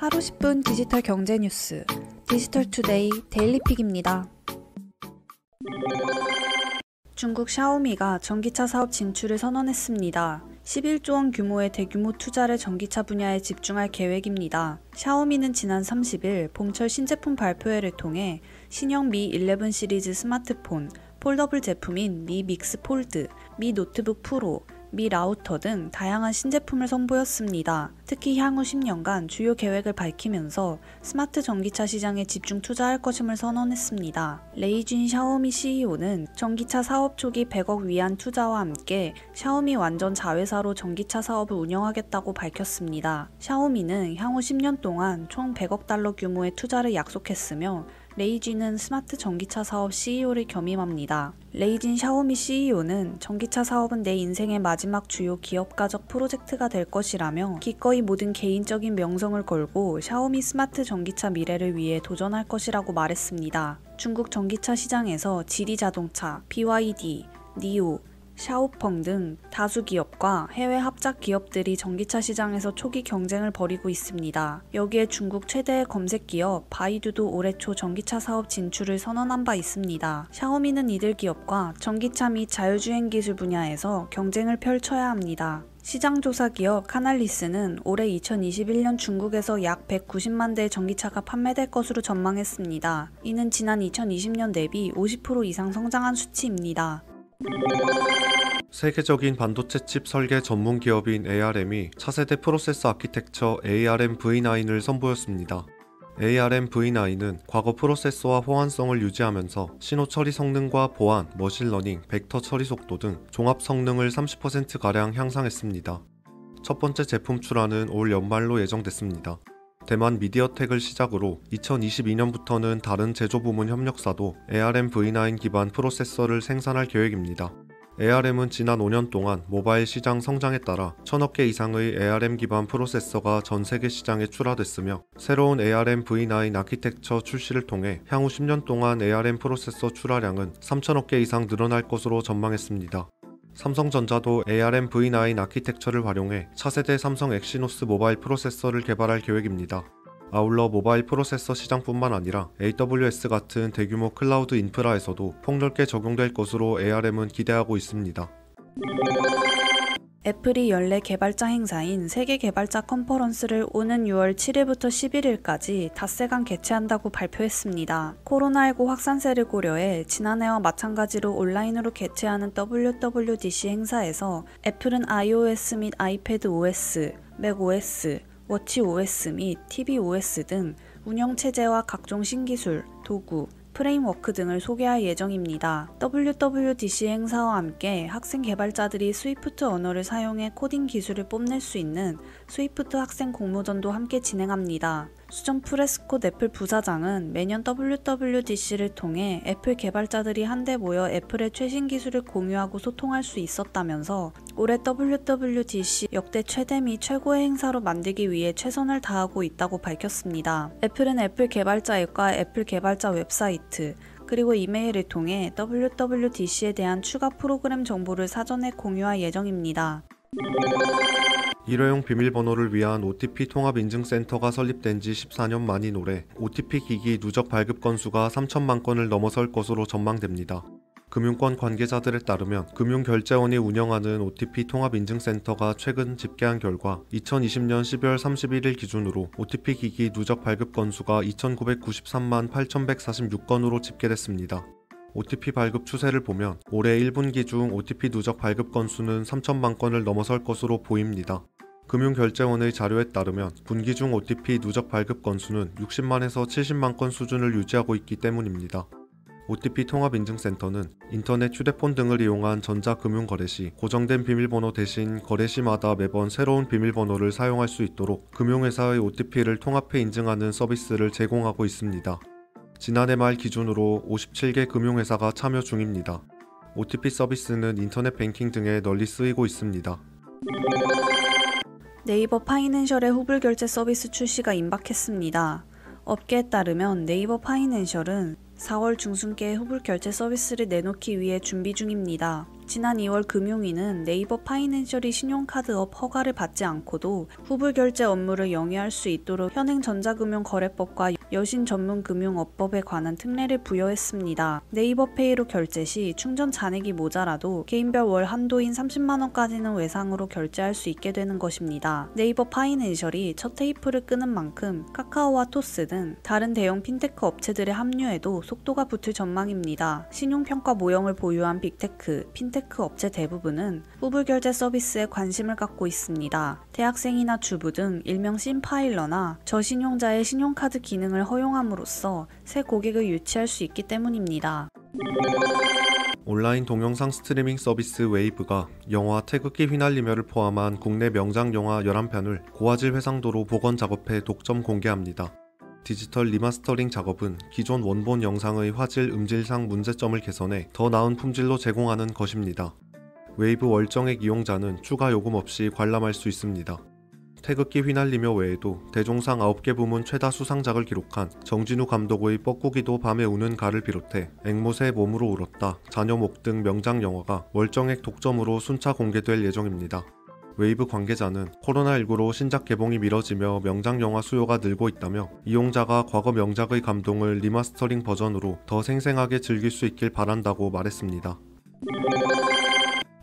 하루 10분 디지털 경제 뉴스 디지털투데이 데일리픽입니다. 중국 샤오미가 전기차 사업 진출을 선언했습니다. 11조 원 규모의 대규모 투자를 전기차 분야에 집중할 계획입니다. 샤오미는 지난 30일 봄철 신제품 발표회를 통해 신형 미 11 시리즈 스마트폰, 폴더블 제품인 미 믹스 폴드, 미 노트북 프로, 미 라우터 등 다양한 신제품을 선보였습니다. 특히 향후 10년간 주요 계획을 밝히면서 스마트 전기차 시장에 집중 투자할 것임을 선언했습니다. 레이쥔 샤오미 CEO는 전기차 사업 초기 100억 위안 투자와 함께 샤오미 완전 자회사로 전기차 사업을 운영하겠다고 밝혔습니다. 샤오미는 향후 10년 동안 총 100억 달러 규모의 투자를 약속했으며 레이쥔은 스마트 전기차 사업 CEO를 겸임합니다. 레이쥔 샤오미 CEO는 전기차 사업은 내 인생의 마지막 주요 기업가적 프로젝트가 될 것이라며 기꺼이 모든 개인적인 명성을 걸고 샤오미 스마트 전기차 미래를 위해 도전할 것이라고 말했습니다. 중국 전기차 시장에서 지리자동차, BYD, 니오, 샤오펑 등 다수 기업과 해외 합작 기업들이 전기차 시장에서 초기 경쟁을 벌이고 있습니다. 여기에 중국 최대의 검색 기업 바이두도 올해 초 전기차 사업 진출을 선언한 바 있습니다. 샤오미는 이들 기업과 전기차 및 자율주행 기술 분야에서 경쟁을 펼쳐야 합니다. 시장조사 기업 카날리스는 올해 2021년 중국에서 약 190만 대의 전기차가 판매될 것으로 전망했습니다. 이는 지난 2020년 대비 50% 이상 성장한 수치입니다. 세계적인 반도체 칩 설계 전문 기업인 ARM이 차세대 프로세서 아키텍처 ARM V9을 선보였습니다. ARM V9은 과거 프로세서와 호환성을 유지하면서 신호 처리 성능과 보안, 머신러닝, 벡터 처리 속도 등 종합 성능을 30%가량 향상했습니다. 첫 번째 제품 출하는 올 연말로 예정됐습니다. 대만 미디어텍을 시작으로 2022년부터는 다른 제조 부문 협력사도 ARM V9 기반 프로세서를 생산할 계획입니다. ARM은 지난 5년 동안 모바일 시장 성장에 따라 1000억 개 이상의 ARM 기반 프로세서가 전 세계 시장에 출하됐으며 새로운 ARM V9 아키텍처 출시를 통해 향후 10년 동안 ARM 프로세서 출하량은 3000억 개 이상 늘어날 것으로 전망했습니다. 삼성전자도 ARM V9 아키텍처를 활용해 차세대 삼성 엑시노스 모바일 프로세서를 개발할 계획입니다. 아울러 모바일 프로세서 시장뿐만 아니라 AWS 같은 대규모 클라우드 인프라에서도 폭넓게 적용될 것으로 ARM은 기대하고 있습니다. 애플이 연례 개발자 행사인 세계 개발자 컨퍼런스를 오는 6월 7일부터 11일까지 닷새간 개최한다고 발표했습니다. 코로나19 확산세를 고려해 지난해와 마찬가지로 온라인으로 개최하는 WWDC 행사에서 애플은 iOS 및 아이패드 OS, 맥OS, 워치OS 및 tvOS 등 운영체제와 각종 신기술, 도구, 프레임워크 등을 소개할 예정입니다. WWDC 행사와 함께 학생 개발자들이 스위프트 언어를 사용해 코딩 기술을 뽐낼 수 있는 스위프트 학생 공모전도 함께 진행합니다. 수전 프레스콧 애플 부사장은 매년 WWDC를 통해 애플 개발자들이 한데 모여 애플의 최신 기술을 공유하고 소통할 수 있었다면서 올해 WWDC 역대 최대 및 최고의 행사로 만들기 위해 최선을 다하고 있다고 밝혔습니다. 애플은 애플 개발자 앱과 애플 개발자 웹사이트, 그리고 이메일을 통해 WWDC에 대한 추가 프로그램 정보를 사전에 공유할 예정입니다. 일회용 비밀번호를 위한 OTP 통합인증센터가 설립된 지 14년 만인 올해 OTP 기기 누적 발급 건수가 3천만 건을 넘어설 것으로 전망됩니다. 금융권 관계자들에 따르면 금융결제원이 운영하는 OTP 통합인증센터가 최근 집계한 결과 2020년 12월 31일 기준으로 OTP 기기 누적 발급 건수가 2,993만 8,146건으로 집계됐습니다. OTP 발급 추세를 보면 올해 1분기 중 OTP 누적 발급 건수는 3천만 건을 넘어설 것으로 보입니다. 금융결제원의 자료에 따르면 분기 중 OTP 누적 발급 건수는 60만에서 70만 건 수준을 유지하고 있기 때문입니다. OTP 통합인증센터는 인터넷, 휴대폰 등을 이용한 전자금융거래 시 고정된 비밀번호 대신 거래 시마다 매번 새로운 비밀번호를 사용할 수 있도록 금융회사의 OTP를 통합해 인증하는 서비스를 제공하고 있습니다. 지난해 말 기준으로 57개 금융회사가 참여 중입니다. OTP 서비스는 인터넷 뱅킹 등에 널리 쓰이고 있습니다. 네이버 파이낸셜의 후불결제 서비스 출시가 임박했습니다. 업계에 따르면 네이버 파이낸셜은 4월 중순께 후불결제 서비스를 내놓기 위해 준비 중입니다. 지난 2월 금융위는 네이버 파이낸셜이 신용카드업 허가를 받지 않고도 후불 결제 업무를 영위할 수 있도록 현행 전자금융거래법과 여신전문금융업법에 관한 특례를 부여했습니다. 네이버페이로 결제 시 충전 잔액이 모자라도 개인별 월 한도인 30만원까지는 외상으로 결제할 수 있게 되는 것입니다. 네이버 파이낸셜이 첫 테이프를 끄는 만큼 카카오와 토스 등 다른 대형 핀테크 업체들의 합류에도 속도가 붙을 전망입니다. 신용평가 모형을 보유한 빅테크, 핀테크 업체 대부분은 후불 결제 서비스에 관심을 갖고 있습니다. 대학생이나 주부 등 일명 신파일러나 저신용자의 신용카드 기능을 허용함으로써 새 고객을 유치할 수 있기 때문입니다. 온라인 동영상 스트리밍 서비스 웨이브가 영화 태극기 휘날리며를 포함한 국내 명작 영화 11편을 고화질 회상도로 복원 작업해 독점 공개합니다. 디지털 리마스터링 작업은 기존 원본 영상의 화질, 음질상 문제점을 개선해 더 나은 품질로 제공하는 것입니다. 웨이브 월정액 이용자는 추가 요금 없이 관람할 수 있습니다. 태극기 휘날리며 외에도 대종상 9개 부문 최다 수상작을 기록한 정진우 감독의 뻐꾸기도 밤에 우는 가를 비롯해 앵무새 몸으로 울었다, 자녀목 등 명작 영화가 월정액 독점으로 순차 공개될 예정입니다. 웨이브 관계자는 코로나19로 신작 개봉이 미뤄지며 명작 영화 수요가 늘고 있다며 이용자가 과거 명작의 감동을 리마스터링 버전으로 더 생생하게 즐길 수 있길 바란다고 말했습니다.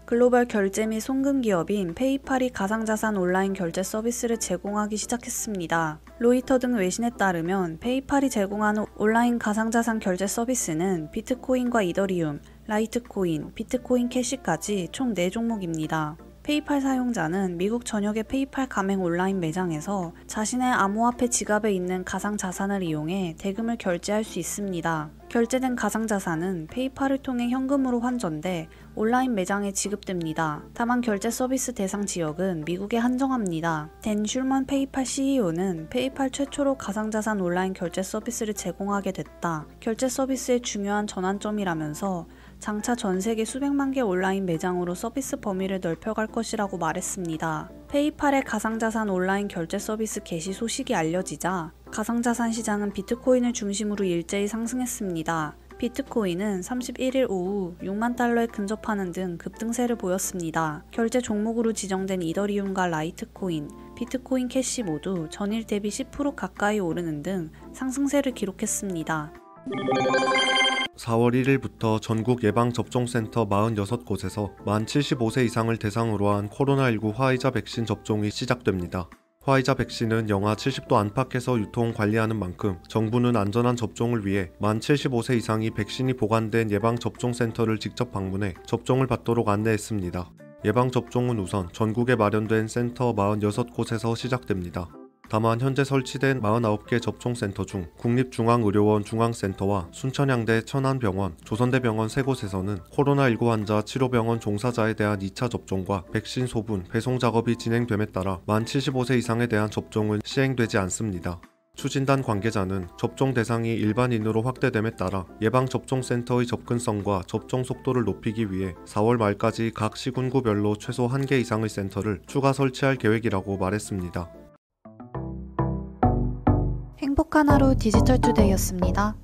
글로벌 결제 및 송금 기업인 페이팔이 가상자산 온라인 결제 서비스를 제공하기 시작했습니다. 로이터 등 외신에 따르면 페이팔이 제공하는 온라인 가상자산 결제 서비스는 비트코인과 이더리움, 라이트코인, 비트코인 캐시까지 총 4종목입니다. 페이팔 사용자는 미국 전역의 페이팔 가맹 온라인 매장에서 자신의 암호화폐 지갑에 있는 가상자산을 이용해 대금을 결제할 수 있습니다. 결제된 가상자산은 페이팔을 통해 현금으로 환전돼 온라인 매장에 지급됩니다. 다만 결제 서비스 대상 지역은 미국에 한정합니다. 댄 슐먼 페이팔 CEO는 페이팔 최초로 가상자산 온라인 결제 서비스를 제공하게 됐다. 결제 서비스의 중요한 전환점이라면서 장차 전 세계 수백만 개 온라인 매장으로 서비스 범위를 넓혀갈 것이라고 말했습니다. 페이팔의 가상자산 온라인 결제 서비스 개시 소식이 알려지자 가상자산 시장은 비트코인을 중심으로 일제히 상승했습니다. 비트코인은 31일 오후 6만 달러에 근접하는 등 급등세를 보였습니다. 결제 종목으로 지정된 이더리움과 라이트코인, 비트코인 캐시 모두 전일 대비 10% 가까이 오르는 등 상승세를 기록했습니다. 4월 1일부터 전국 예방접종센터 46곳에서 만 75세 이상을 대상으로 한 코로나19 화이자 백신 접종이 시작됩니다. 화이자 백신은 영하 70도 안팎에서 유통 관리하는 만큼 정부는 안전한 접종을 위해 만 75세 이상이 백신이 보관된 예방접종센터를 직접 방문해 접종을 받도록 안내했습니다. 예방접종은 우선 전국에 마련된 센터 46곳에서 시작됩니다. 다만 현재 설치된 49개 접종센터 중 국립중앙의료원 중앙센터와 순천향대 천안병원, 조선대병원 3곳에서는 코로나19 환자 치료병원 종사자에 대한 2차 접종과 백신 소분, 배송 작업이 진행됨에 따라 만 75세 이상에 대한 접종은 시행되지 않습니다. 추진단 관계자는 접종 대상이 일반인으로 확대됨에 따라 예방접종센터의 접근성과 접종 속도를 높이기 위해 4월 말까지 각 시군구별로 최소 1개 이상의 센터를 추가 설치할 계획이라고 말했습니다. 행복한 하루 디지털투데이였습니다.